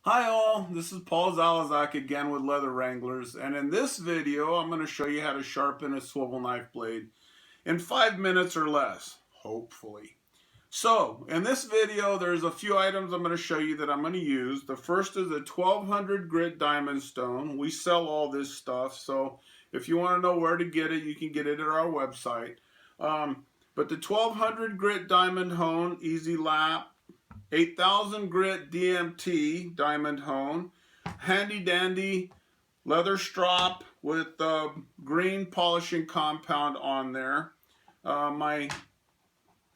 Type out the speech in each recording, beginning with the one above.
Hi all, this is Paul Zalazak again with Leather Wranglers, and in this video I'm going to show you how to sharpen a swivel knife blade in 5 minutes or less, hopefully. So, in this video there's a few items I'm going to show you that I'm going to use. The first is a 1200 grit diamond stone. We sell all this stuff, so if you want to know where to get it, you can get it at our website. But the 1200 grit diamond hone, easy lap, 8,000 grit DMT diamond hone, handy dandy leather strop with green polishing compound on there, my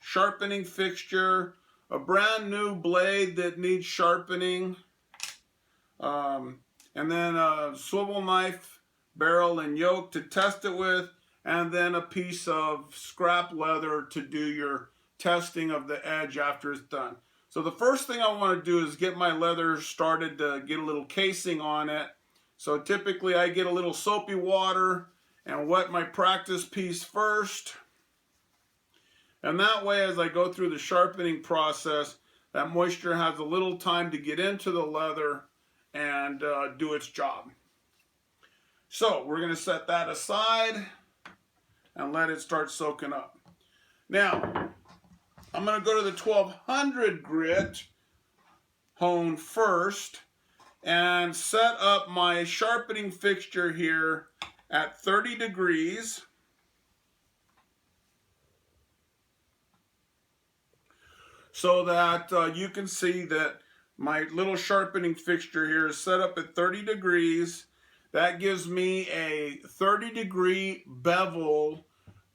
sharpening fixture, a brand new blade that needs sharpening, and then a swivel knife barrel and yoke to test it with, and then a piece of scrap leather to do your testing of the edge after it's done. So the first thing I want to do is get my leather started to get a little casing on it. So typically I get a little soapy water and wet my practice piece first. And that way, as I go through the sharpening process, that moisture has a little time to get into the leather and do its job. So we're going to set that aside and let it start soaking up. Now, I'm going to go to the 1200 grit hone first and set up my sharpening fixture here at 30 degrees. So that you can see that my little sharpening fixture here is set up at 30 degrees. That gives me a 30-degree bevel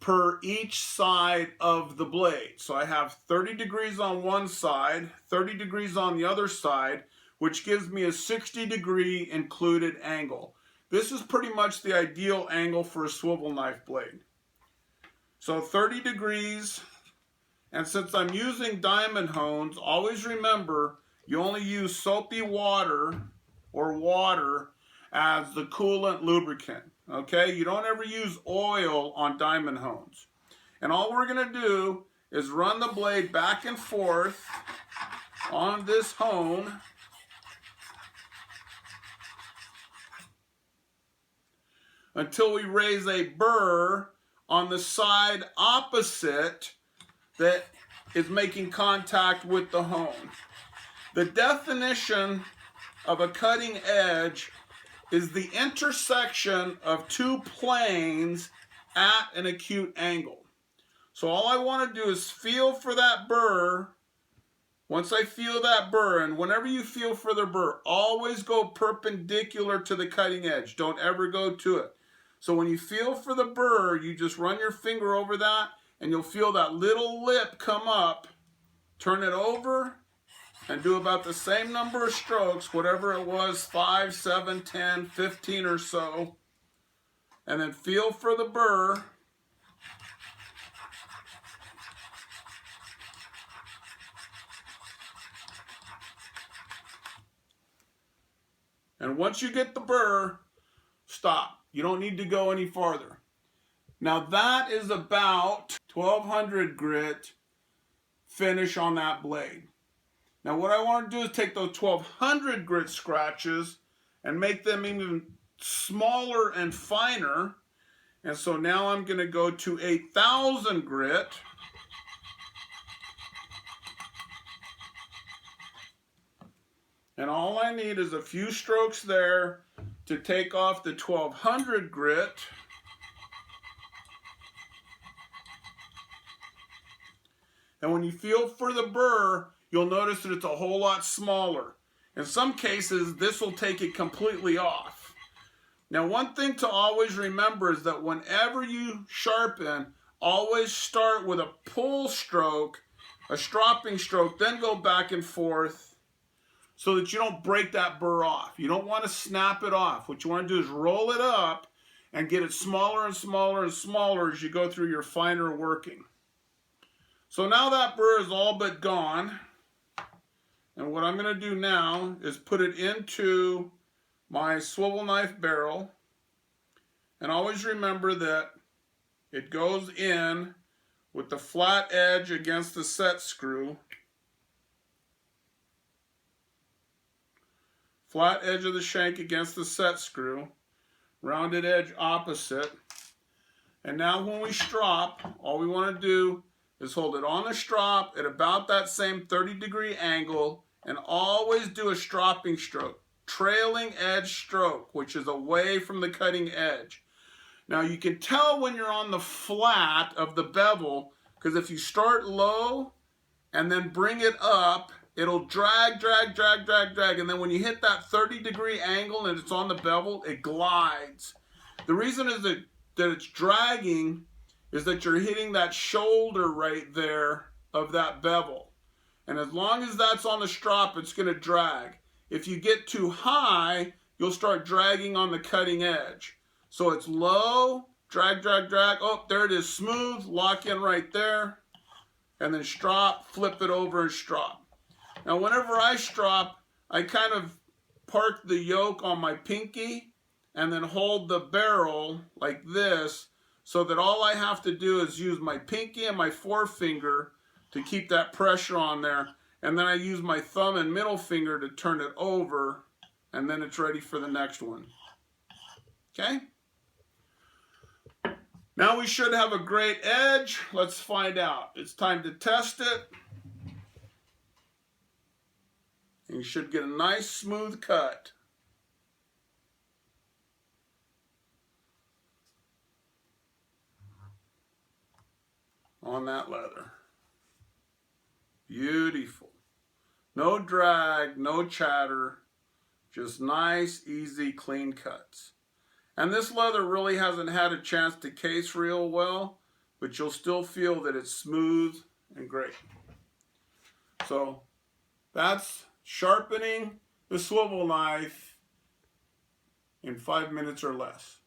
per each side of the blade. So I have 30 degrees on one side, 30 degrees on the other side, which gives me a 60-degree included angle. This is pretty much the ideal angle for a swivel knife blade. So 30 degrees, and since I'm using diamond hones, always remember you only use soapy water or water as the coolant lubricant. Okay, you don't ever use oil on diamond hones. And all we're going to do is run the blade back and forth on this hone until we raise a burr on the side opposite that is making contact with the hone. The definition of a cutting edge is the intersection of two planes at an acute angle. So all I want to do is feel for that burr. Once I feel that burr, and whenever you feel for the burr, always go perpendicular to the cutting edge. Don't ever go to it. So when you feel for the burr, you just run your finger over that, and you'll feel that little lip come up. Turn it over and do about the same number of strokes, whatever it was, 5, 7, 10, 15 or so. And then feel for the burr. And once you get the burr, stop. You don't need to go any farther. Now that is about 1200 grit finish on that blade. Now what I want to do is take those 1200 grit scratches and make them even smaller and finer. And so now I'm going to go to 8,000 grit. And all I need is a few strokes there to take off the 1200 grit. And when you feel for the burr, you'll notice that it's a whole lot smaller. In some cases, this will take it completely off. Now, one thing to always remember is that whenever you sharpen, always start with a pull stroke, a stropping stroke, then go back and forth so that you don't break that burr off. You don't want to snap it off. What you want to do is roll it up and get it smaller and smaller and smaller as you go through your finer working. So now that burr is all but gone. And what I'm going to do now is put it into my swivel knife barrel. And always remember that it goes in with the flat edge against the set screw. Flat edge of the shank against the set screw. Rounded edge opposite. And now when we strop, all we want to do is hold it on the strop at about that same 30-degree angle and always do a stropping stroke. Trailing edge stroke, which is away from the cutting edge. Now you can tell when you're on the flat of the bevel, because if you start low and then bring it up, it'll drag, drag, drag, drag, drag, and then when you hit that 30-degree angle and it's on the bevel, it glides. The reason is that it's dragging is that you're hitting that shoulder right there of that bevel. And as long as that's on the strop, it's going to drag. If you get too high, you'll start dragging on the cutting edge. So it's low, drag, drag, drag. Oh, there it is, smooth, lock in right there. And then strop, flip it over and strop. Now whenever I strop, I kind of park the yoke on my pinky and then hold the barrel like this so that all I have to do is use my pinky and my forefinger to keep that pressure on there. And then I use my thumb and middle finger to turn it over, and then it's ready for the next one. Okay? Now we should have a great edge. Let's find out. It's time to test it. And you should get a nice smooth cut. On that leather. Beautiful. No drag, no chatter, just nice, easy, clean cuts. And this leather really hasn't had a chance to case real well, but you'll still feel that it's smooth and great. So that's sharpening the swivel knife in 5 minutes or less.